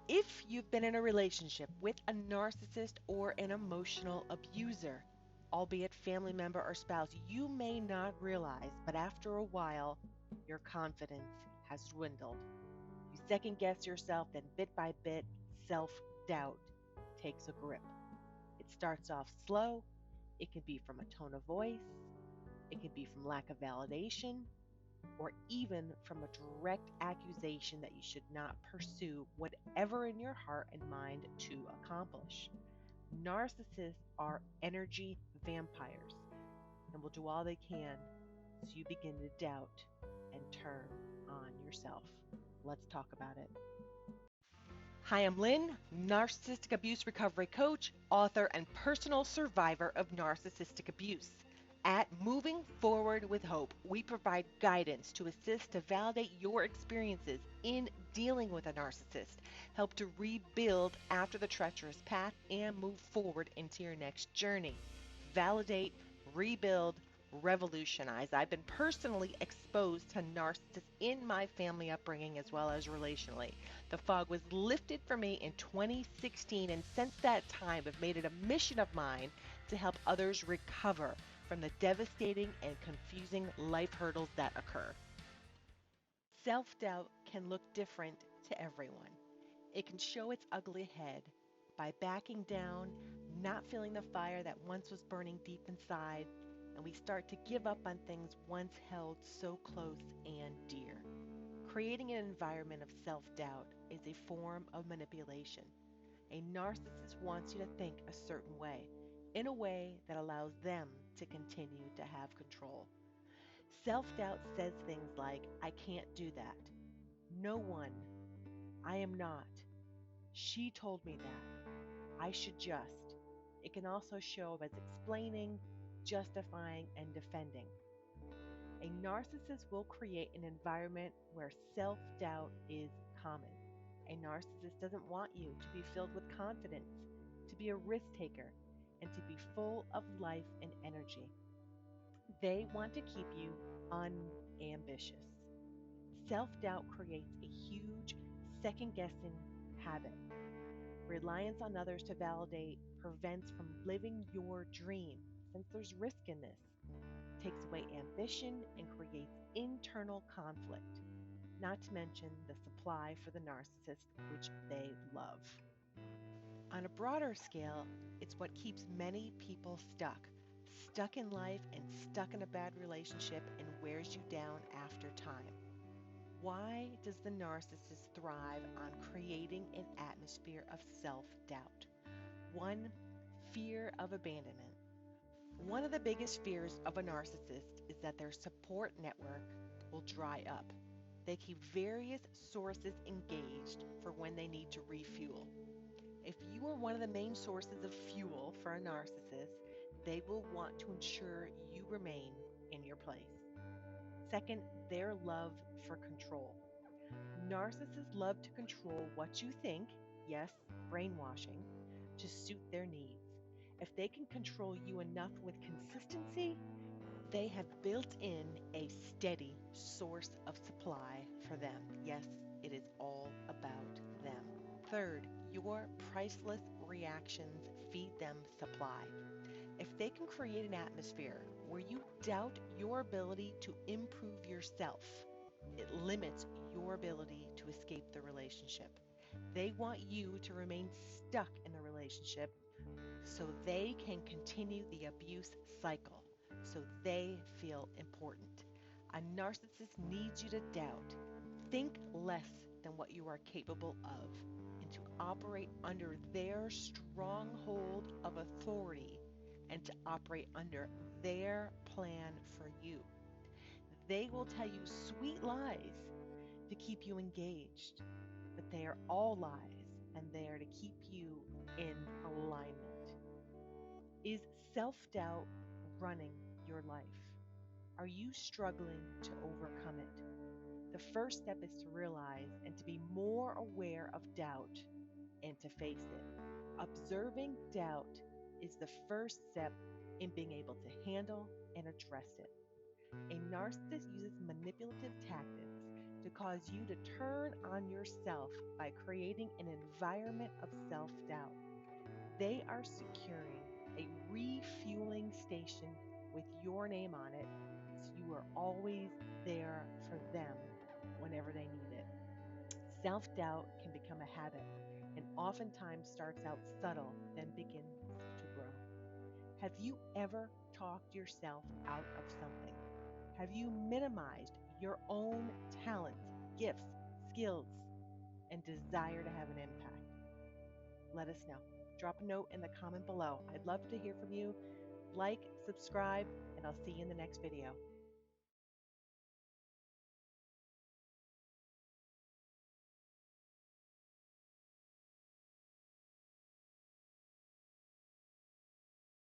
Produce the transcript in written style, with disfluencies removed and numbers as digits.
If you've been in a relationship with a narcissist or an emotional abuser, albeit family member or spouse, you may not realize, but after a while, your confidence has dwindled. You second guess yourself, then bit by bit, self doubt takes a grip. It starts off slow. It can be from a tone of voice, it can be from lack of validation, or even from a direct accusation that you should not pursue whatever in your heart and mind to accomplish. Narcissists are energy vampires and will do all they can so you begin to doubt and turn on yourself. Let's talk about it. Hi, I'm Lynn, Narcissistic Abuse Recovery Coach, author, and personal survivor of narcissistic abuse. At Moving Forward with Hope, we provide guidance to assist to validate your experiences in dealing with a narcissist, help to rebuild after the treacherous path, and move forward into your next journey. Validate, rebuild, revolutionize. I've been personally exposed to narcissists in my family upbringing as well as relationally. The fog was lifted for me in 2016, and since that time, I've made it a mission of mine to help others recover from the devastating and confusing life hurdles that occur. Self doubt can look different to everyone. It can show its ugly head by backing down, not feeling the fire that once was burning deep inside, and we start to give up on things once held so close and dear. Creating an environment of self doubt is a form of manipulation. A narcissist wants you to think a certain way, in a way that allows them to continue to have control. Self doubt says things like, I can't do that. No one. I am not. She told me that. I should just. It can also show up as explaining, justifying, and defending. A narcissist will create an environment where self doubt is common. A narcissist doesn't want you to be filled with confidence, to be a risk taker, and to be full of life and energy. They want to keep you unambitious. Self doubt creates a huge second guessing habit. Reliance on others to validate prevents from living your dream, since there's risk in this. Takes away ambition and creates internal conflict, not to mention the supply for the narcissist, which they love. On a broader scale, it's what keeps many people stuck in life and stuck in a bad relationship and wears you down after time. Why does the narcissist thrive on creating an atmosphere of self doubt? One, fear of abandonment. One of the biggest fears of a narcissist is that their support network will dry up. They keep various sources engaged for when they need to refuel. If you are one of the main sources of fuel for a narcissist, they will want to ensure you remain in your place. Second, their love for control. Narcissists love to control what you think, yes, brainwashing, to suit their needs. If they can control you enough with consistency, they have built in a steady source of supply for them. Yes, it is all about them. Third, your priceless reactions feed them supply. If they can create an atmosphere where you doubt your ability to improve yourself, it limits your ability to escape the relationship. They want you to remain stuck in the relationship so they can continue the abuse cycle, so they feel important. A narcissist needs you to doubt. Think less than what you are capable of and to operate under their stronghold of authority and to operate under their plan for you. They will tell you sweet lies to keep you engaged, but they are all lies and they are to keep you in alignment. Is self doubt running your life? Are you struggling to overcome it? The first step is to realize and to be more aware of doubt and to face it. Observing doubt is the first step in being able to handle and address it. A narcissist uses manipulative tactics to cause you to turn on yourself by creating an environment of self doubt. They are securing a refueling station with your name on it, so you are always there for them whenever they need it. Self doubt can become a habit and oftentimes starts out subtle, then begins to grow. Have you ever talked yourself out of something? Have you minimized your own talents, gifts, skills, and desire to have an impact? Let us know. Drop a note in the comment below. I'd love to hear from you. Like, subscribe, and I'll see you in the next video.